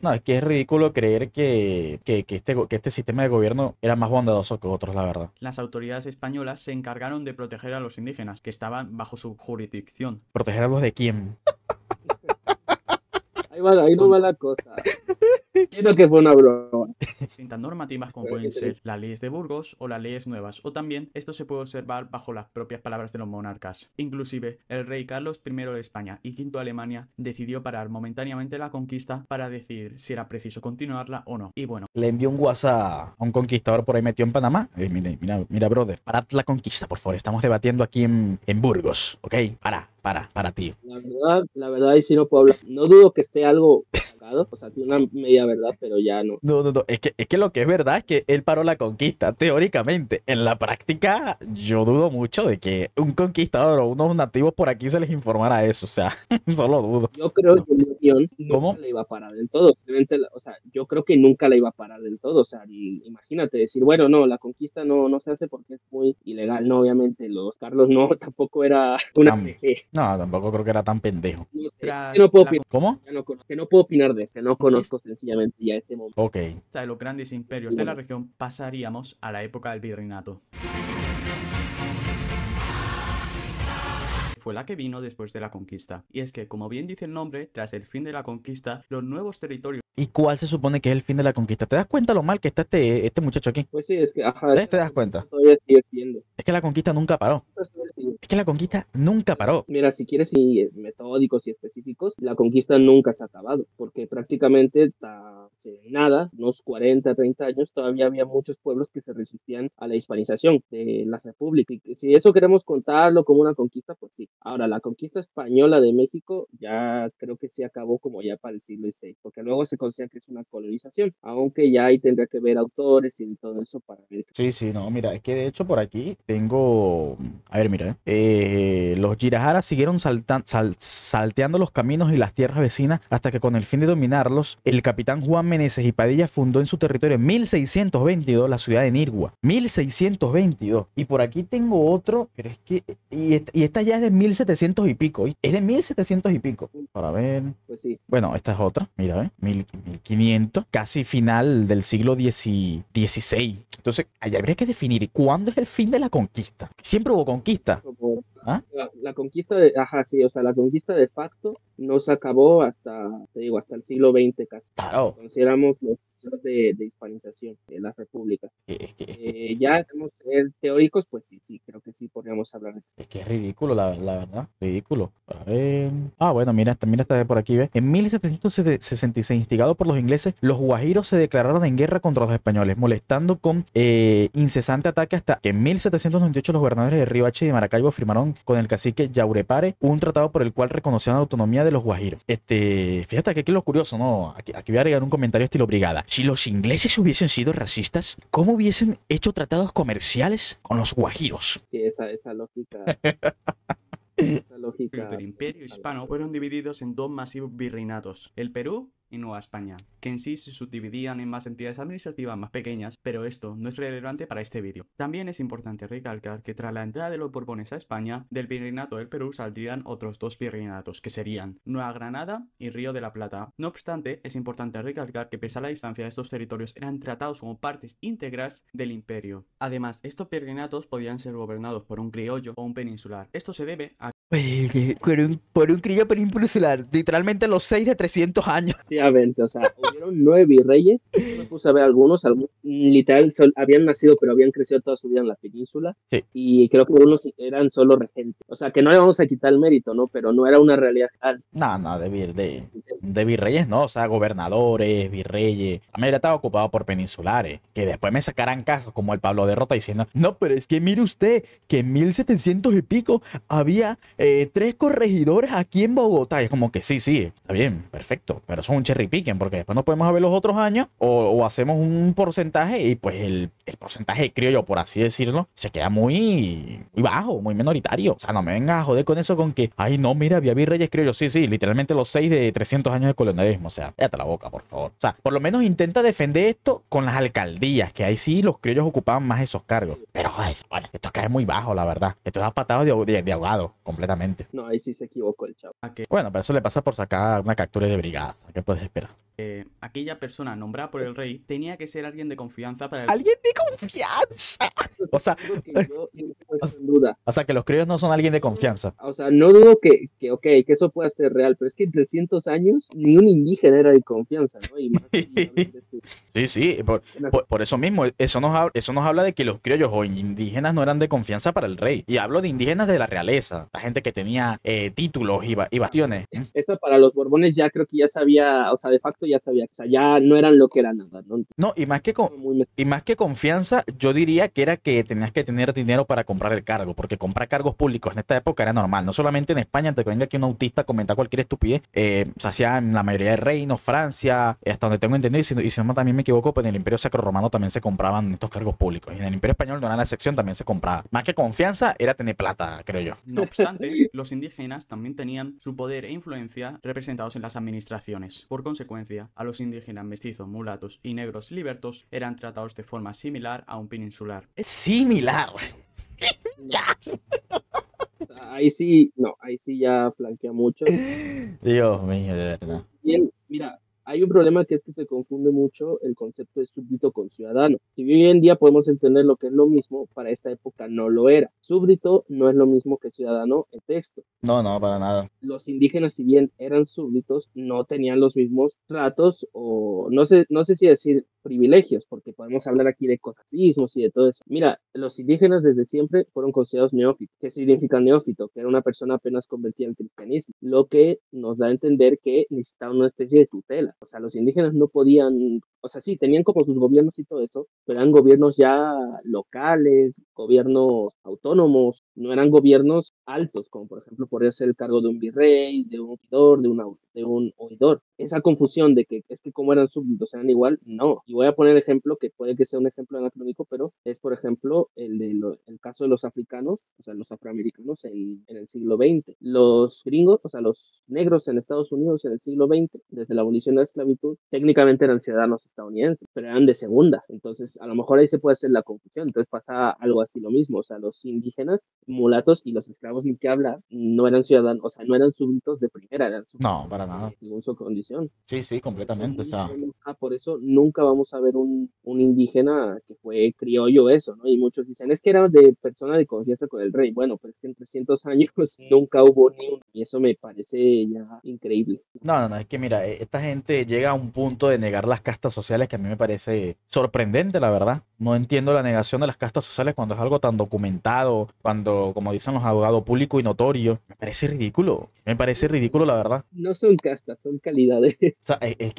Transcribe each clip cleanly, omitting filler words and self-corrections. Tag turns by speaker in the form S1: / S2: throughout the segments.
S1: No, es que es ridículo creer que este sistema de gobierno era más bondadoso que otros, la verdad.
S2: Las autoridades españolas se encargaron de proteger a los indígenas que estaban bajo su jurisdicción.
S1: ¿Proteger a los de quién?
S3: Ahí no
S2: Con
S3: va la cosa. Entiendo que fue una broma.
S2: distintas normativas como
S3: Pero
S2: pueden
S3: que
S2: ser las leyes de Burgos o las leyes nuevas, o también esto se puede observar bajo las propias palabras de los monarcas. Inclusive, el rey Carlos I de España y V de Alemania decidió parar momentáneamente la conquista para decidir si era preciso continuarla o no. Y bueno,
S1: Le envió un WhatsApp a un conquistador por ahí metido en Panamá. Mira, brother, parad la conquista, por favor. Estamos debatiendo aquí en Burgos, ¿ok? Para, tío.
S3: la verdad, ahí sí no puedo hablar. No dudo que esté algo sacado, o sea, tiene una media verdad, pero ya no.
S1: No. Es que lo que es verdad es que él paró la conquista, teóricamente. En la práctica, yo dudo mucho de que un conquistador o unos nativos por aquí se les informara eso. O sea, solo dudo.
S3: Yo creo que el guión
S1: ¿Cómo?
S3: nunca la iba a parar del todo. Simplemente, o sea, yo creo que nunca la iba a parar del todo. O sea, imagínate decir, bueno, no, la conquista no se hace porque es muy ilegal. No, obviamente, los Carlos no, tampoco era una PG.
S1: No, tampoco creo que era tan pendejo.
S3: No sé,
S2: tras
S3: que no puedo
S2: la
S3: opinar,
S1: ¿Cómo?
S3: ya no conozco, que no puedo opinar de eso, que no
S2: conquista
S3: conozco sencillamente ya ese momento.
S1: Ok.
S2: de los grandes imperios de la región, pasaríamos a la época del virreinato. Fue la que vino después de la conquista. Y es que, como bien dice el nombre, tras el fin de la conquista, los nuevos territorios
S1: ¿Y cuál se supone que es el fin de la conquista? ¿Te das cuenta lo mal que está este muchacho aquí?
S3: Pues sí, es que, ajá,
S1: ¿Te das cuenta?
S3: todavía sigue siendo.
S1: Es que la conquista nunca paró. Es que la conquista nunca paró.
S3: Mira, si quieres y metódicos y específicos, la conquista nunca se ha acabado, porque prácticamente hace nada, unos 40, 30 años, todavía había muchos pueblos que se resistían a la hispanización de la república. Y que si eso queremos contarlo como una conquista, pues sí. Ahora, la conquista española de México ya creo que sí acabó como ya para el siglo XVI, porque luego se considera que es una colonización, aunque ya ahí tendría que ver autores y todo eso para ver.
S1: Sí, no, mira, es que de hecho por aquí tengo, a ver, mira, los Girajaras siguieron salteando los caminos y las tierras vecinas hasta que con el fin de dominarlos, el capitán Juan Meneses y Padilla fundó en su territorio en 1622 la ciudad de Nirgua, 1622, y por aquí tengo otro, pero es que, y esta ya es de 1700 y pico, es de 1700 y pico, para ver,
S3: Pues sí.
S1: bueno, esta es otra, mira, 1500, casi final del siglo XVI. Entonces, ahí habría que definir cuándo es el fin de la conquista. Siempre hubo conquista. ¿Ah?
S3: La conquista sí, o sea, la conquista de facto no se acabó hasta, te digo, hasta el siglo XX casi.
S1: Claro.
S3: Consideramos los procesos de hispanización de las repúblicas. Ya hacemos ser teóricos, pues sí, creo que sí podríamos hablar de eso.
S1: Es que es ridículo, la verdad. Ridículo. A ver. Bueno, mira esta de por aquí, ¿ves? En 1766, instigado por los ingleses, los guajiros se declararon en guerra contra los españoles, molestando con incesante ataque hasta que en 1798 los gobernadores de Riohacha y de Maracaibo firmaron con el cacique Yaurepare un tratado por el cual reconocían la autonomía de los guajiros. Fíjate que aquí es lo curioso, ¿no? Aquí voy a agregar un comentario estilo brigada. Si los ingleses hubiesen sido racistas, ¿cómo hubiesen hecho tratados comerciales con los guajiros?
S3: Sí, esa lógica. Esa lógica.
S2: del Imperio Hispano fueron divididos en dos masivos virreinatos, el Perú y Nueva España, que en sí se subdividían en más entidades administrativas más pequeñas, pero esto no es relevante para este vídeo. También es importante recalcar que tras la entrada de los Borbones a España, del virreinato del Perú saldrían otros dos virreinatos, que serían Nueva Granada y Río de la Plata. No obstante, es importante recalcar que pese a la distancia, estos territorios eran tratados como partes íntegras del imperio. Además, estos virreinatos podían ser gobernados por un criollo o un peninsular. Esto se debe a
S1: por un criollo peninsular, literalmente los 6 de 300 años.
S3: Efectivamente, o sea, hubieron 9 virreyes, yo me puse a ver algunos literal habían nacido pero habían crecido toda su vida en la península,
S1: sí.
S3: Y creo que unos eran solo regentes, o sea, que no le vamos a quitar el mérito, ¿no? Pero no era una realidad real.
S1: No, de virreyes no, o sea, gobernadores, virreyes. A mí estaba ocupado por peninsulares, que después me sacaran casos como el Pablo Derrota diciendo, no, pero es que mire usted, que en 1700 y pico había 3 corregidores aquí en Bogotá. Y es como que sí, está bien, perfecto, pero son un cherry picking, porque después no podemos ver los otros años, o hacemos un porcentaje y pues el porcentaje criollo, por así decirlo, se queda muy bajo, muy minoritario. O sea, no me vengas a joder con eso con que, ay, no, mira, había virreyes criollos. Sí, literalmente los 6 de 300 años de colonialismo. O sea, cállate la boca, por favor. O sea, por lo menos intenta defender esto con las alcaldías, que ahí sí los criollos ocupaban más esos cargos. Pero, ay, bueno, esto cae muy bajo, la verdad. Esto es a patadas de ahogado, completamente. completamente.
S3: No, ahí sí se equivocó el chavo.
S2: A que
S1: Bueno, pero eso le pasa por sacar una captura de brigada. ¿Qué puedes esperar?
S2: aquella persona nombrada por el rey tenía que ser alguien de confianza para el
S1: ¡Alguien de confianza! O sea,
S3: Creo que yo no he puesto en duda.
S1: o sea, que los criollos no son alguien de confianza.
S3: O sea, no dudo que eso pueda ser real, pero es que en 300 años ni un indígena era de confianza, ¿no? Y más si hablan de su-
S1: Sí, sí, por eso mismo, eso nos habla de que los criollos o indígenas no eran de confianza para el rey. Y hablo de indígenas de la realeza, la gente que tenía títulos y bastiones.
S3: Eso para los Borbones ya creo que ya sabía, o sea, de facto ya sabía, o sea, ya no eran lo que eran nada, ¿no?
S1: No, y más que confianza, yo diría que era que tenías que tener dinero para comprar el cargo, porque comprar cargos públicos en esta época era normal. No solamente en España, antes que venga aquí un autista a comentar cualquier estupidez, se hacía en la mayoría de reinos, Francia, hasta donde tengo entendido, y si no también me equivoco, pues en el Imperio Sacro-Romano también se compraban estos cargos públicos. Y en el Imperio Español no era la excepción, también se compraba. Más que confianza, era tener plata, creo yo.
S2: No obstante, los indígenas también tenían su poder e influencia representados en las administraciones. Por consecuencia, a los indígenas mestizos, mulatos y negros libertos eran tratados de forma similar a un peninsular.
S1: Es similar.
S3: O sea, ahí sí, no, ahí sí ya flanquea mucho.
S1: Dios mío, de verdad.
S3: Bien, mira, hay un problema que es que se confunde mucho el concepto de súbdito con ciudadano. Si hoy en día podemos entender lo que es lo mismo, para esta época no lo era. Súbdito no es lo mismo que ciudadano en texto.
S1: No, no, para nada.
S3: Los indígenas, si bien eran súbditos, no tenían los mismos tratos o no sé si decir privilegios, porque podemos hablar aquí de cosasismos y de todo eso. Mira, los indígenas desde siempre fueron considerados neófitos. ¿Qué significa neófito? Que era una persona apenas convertida al cristianismo, lo que nos da a entender que necesitaban una especie de tutela. O sea, los indígenas no podían, o sea, sí, tenían como sus gobiernos y todo eso, pero eran gobiernos ya locales, gobiernos autónomos, no eran gobiernos altos, como por ejemplo podría ser el cargo de un virrey, de un oidor, de un oidor. Esa confusión de que es que como eran súbditos eran igual, no. Y voy a poner el ejemplo que puede que sea un ejemplo anacrónico, pero es por ejemplo el caso de los africanos, o sea, los afroamericanos en el siglo XX. Los gringos, o sea, los negros en Estados Unidos en el siglo XX, desde la abolición de la esclavitud, técnicamente eran ciudadanos estadounidenses, pero eran de segunda. Entonces, a lo mejor ahí se puede hacer la confusión. Entonces pasa algo así lo mismo. O sea, los indígenas, mulatos y los esclavos ni que hablar, no eran ciudadanos, o sea, no eran súbditos de primera, eran súbditos
S1: No, para nada.
S3: según su condición.
S1: Sí, sí, completamente. O sea,
S3: Por eso nunca vamos a ver un indígena que fue criollo eso, ¿no? Y muchos dicen, es que era de persona de confianza con el rey. Bueno, pero es que en 300 años nunca hubo ni uno. Y eso me parece ya increíble.
S1: no, es que mira, esta gente llega a un punto de negar las castas sociales que a mí me parece sorprendente, la verdad. No entiendo la negación de las castas sociales cuando es algo tan documentado, cuando, como dicen los abogados, público y notorio. Me parece ridículo, la verdad.
S3: No son castas, son calidades.
S1: O sea, es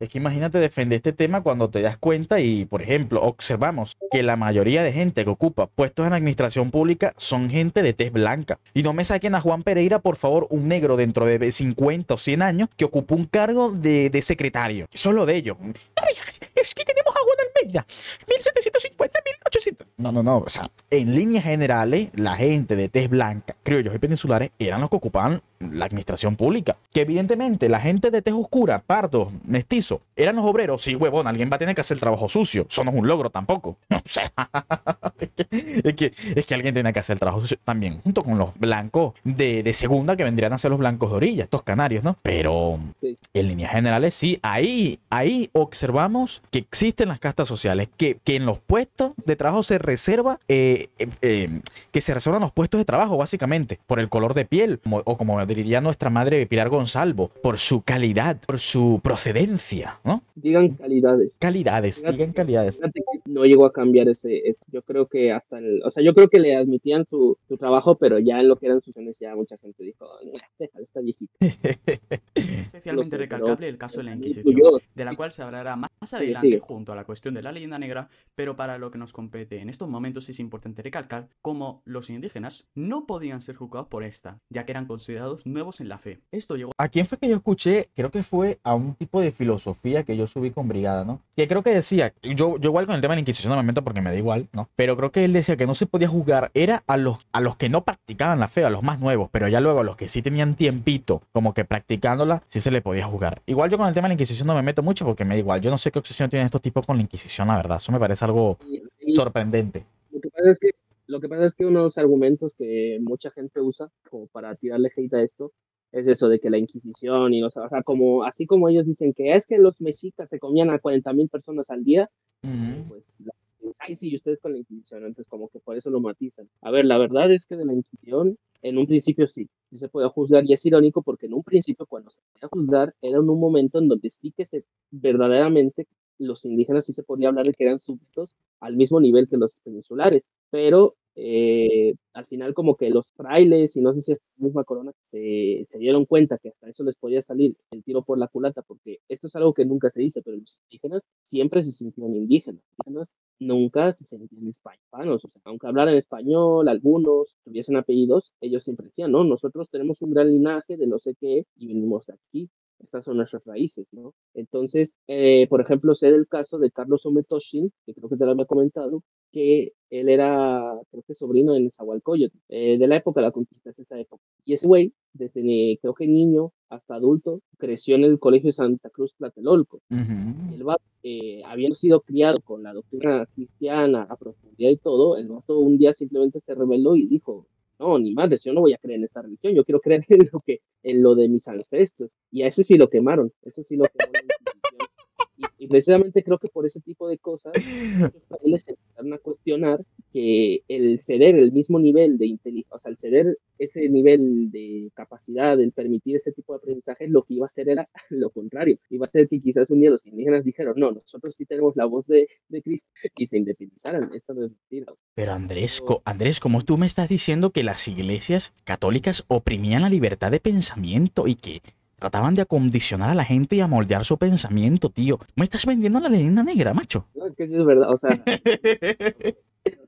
S1: que imagínate defender este tema cuando te das cuenta y, por ejemplo, observamos que la mayoría de gente que ocupa puestos en administración pública son gente de tez blanca. Y no me saquen a Juan Pereira, por favor, un negro dentro de 50 o 100 años que ocupa un cargo de secretario. Eso es lo de ellos. Ay, es que tenemos a Juan Almeida, 1750, 1800. No. O sea, en líneas generales, la gente de tez blanca, criollos y peninsulares, eran los que ocupaban la administración pública. Que evidentemente la gente de tez oscura, pardos, mestizo, eran los obreros. Sí, huevón, alguien va a tener que hacer el trabajo sucio. Eso no es un logro tampoco. O sea, es que alguien tiene que hacer el trabajo sucio también, junto con los blancos de segunda, que vendrían a ser los blancos de orilla, estos canarios, ¿no? Pero
S3: Sí.
S1: en líneas generales, sí, ahí observamos que existen las castas sociales, que en los puestos de trabajo se reserva, que se reservan los puestos de trabajo, básicamente, por el color de piel, o como diría nuestra madre Pilar Gonzalvo, por su calidad, por su procedencia, ¿no?
S3: Digan calidades.
S1: Digan calidades.
S3: Fíjate que no llegó a cambiar ese. Yo creo que o sea, yo creo que le admitían su trabajo, pero ya en lo que eran sus años ya mucha gente dijo, déjala, está viejita.
S2: Especialmente
S3: No sé,
S2: recalcable
S3: pero-
S2: el caso de la
S3: pero
S2: Inquisición,
S3: yo-
S2: de la cual se hablará más
S3: Sigue,
S2: adelante
S3: sigue.
S2: junto a la cuestión de la leyenda negra, pero para lo que nos compete en estos momentos es importante recalcar cómo los indígenas no podían ser juzgados por esta, ya que eran considerados nuevos en la fe. Esto llegó
S1: ¿A quién fue que yo escuché? Creo que fue a un tipo de filosofía que yo subí con Brigada, ¿no? Que creo que decía, yo igual con el tema de la Inquisición, obviamente, porque me da igual, ¿no? Pero creo que él decía que no se podía juzgar, era a los que no practicaban la fe, a los más nuevos, pero ya luego a los que sí tenían tiempito, como que practicándola, sí se le podía juzgar. Igual yo con el tema de la Inquisición no me meto mucho porque me da igual. Yo no sé qué obsesión tienen estos tipos con la Inquisición, la verdad. Eso me parece algo
S3: Y
S1: sorprendente.
S3: lo que pasa es que Lo que pasa es que unos argumentos que mucha gente usa como para tirarle hate a esto es eso de que la Inquisición y o sea, como, así como ellos dicen que es que los mexicas se comían a 40,000 personas al día,
S1: Ujú.
S3: pues, ay, sí, y ustedes con la Inquisición, entonces como que por eso lo matizan. A ver, la verdad es que de la Inquisición, en un principio sí se puede juzgar, y es irónico porque en un principio cuando se podía juzgar era en un momento en donde sí que verdaderamente los indígenas sí se podía hablar de que eran súbditos al mismo nivel que los peninsulares, pero al final como que los frailes y no sé si es la misma corona se dieron cuenta que hasta eso les podía salir el tiro por la culata, porque esto es algo que nunca se dice, pero los indígenas siempre se sintieron indígenas, los indígenas nunca se sentían hispanos, o sea, aunque hablaran español, algunos tuviesen apellidos, ellos siempre decían, no, nosotros tenemos un gran linaje de no sé qué y venimos de aquí, estas son nuestras raíces, ¿no? Entonces, por ejemplo, sé del caso de Carlos Ometoshin, que creo que te lo había comentado, que él era, creo que sobrino de Nezahualcóyotl, de la época de la conquista, es esa época. Y ese güey, desde creo que niño hasta adulto, creció en el colegio Santa Cruz Tlatelolco. Y
S1: Ujú.
S3: el vato, habiendo sido criado con la doctrina cristiana a profundidad y todo, el vato un día simplemente se rebeló y dijo, no, ni madres, yo no voy a creer en esta religión, yo quiero creer en lo de mis ancestros. Y a ese sí lo quemaron, eso sí lo quemó la Inquisición. Y precisamente creo que por ese tipo de cosas, muchos países se empezaron a cuestionar que el ceder el mismo nivel de inteligencia, o sea, el ceder ese nivel de capacidad, el permitir ese tipo de aprendizaje, lo que iba a hacer era lo contrario. Iba a ser que quizás un día los indígenas dijeron, no, nosotros sí tenemos la voz de Cristo y se independizaran. Esto no es mentira.
S1: Pero Andrés,
S3: Pero,
S1: Andrés, ¿cómo tú me estás diciendo que las iglesias católicas oprimían la libertad de pensamiento y que trataban de acondicionar a la gente y a moldear su pensamiento, tío? ¿Me estás vendiendo la leyenda negra, macho?
S3: no, es que sí es verdad, o sea,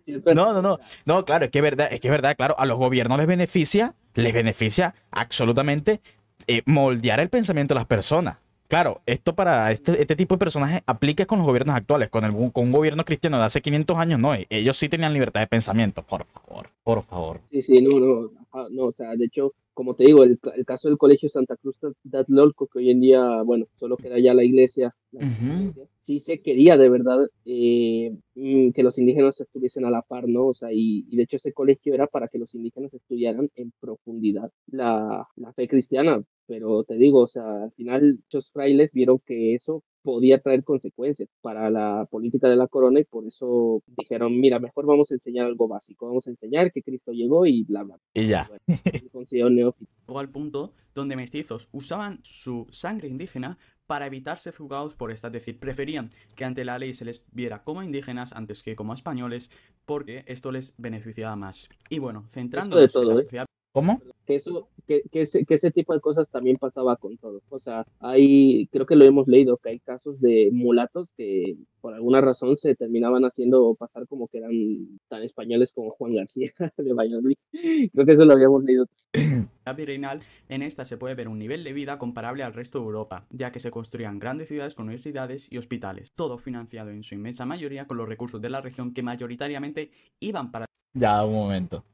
S3: sí es verdad.
S1: No, no, no. No, claro, es que es verdad, claro, a los gobiernos les beneficia absolutamente moldear el pensamiento de las personas. Claro, esto para este tipo de personajes aplica con los gobiernos actuales, con un gobierno cristiano de hace 500 años, no, ellos sí tenían libertad de pensamiento, por favor, por favor.
S3: Sí, sí, no, no, ajá, no, o sea, de hecho, como te digo, el caso del colegio Santa Cruz Tlatelolco, que hoy en día, bueno, solo queda ya la iglesia, la antigua
S1: Ujú.
S3: iglesia, sí se quería de verdad que los indígenas estuviesen a la par, ¿no? O sea, y de hecho ese colegio era para que los indígenas estudiaran en profundidad la fe cristiana, pero te digo, o sea, al final muchos frailes vieron que eso podía traer consecuencias para la política de la corona y por eso dijeron, mira, mejor vamos a enseñar algo básico, vamos a enseñar que Cristo llegó y bla, bla.
S1: Y
S3: Y
S1: ya.
S3: bueno, se consideró neófito.
S2: Llegó al punto donde mestizos usaban su sangre indígena para evitar ser juzgados por esta, es decir, preferían que ante la ley se les viera como indígenas antes que como españoles, porque esto les beneficiaba más. Y bueno,
S3: Eso de
S2: centrándonos en la
S3: todo, ¿eh?
S2: sociedad.
S1: ¿Cómo?
S3: Que ese tipo de cosas también pasaba con todo. O sea, creo que lo hemos leído, que hay casos de mulatos que por alguna razón se terminaban haciendo pasar como que eran tan españoles como Juan García de Valladolid. Creo que eso lo habíamos leído.
S2: Virreinal, en esta se puede ver un nivel de vida comparable al resto de Europa, ya que se construían grandes ciudades con universidades y hospitales, todo financiado en su inmensa mayoría con los recursos de la región que mayoritariamente iban para
S1: Ya, un momento.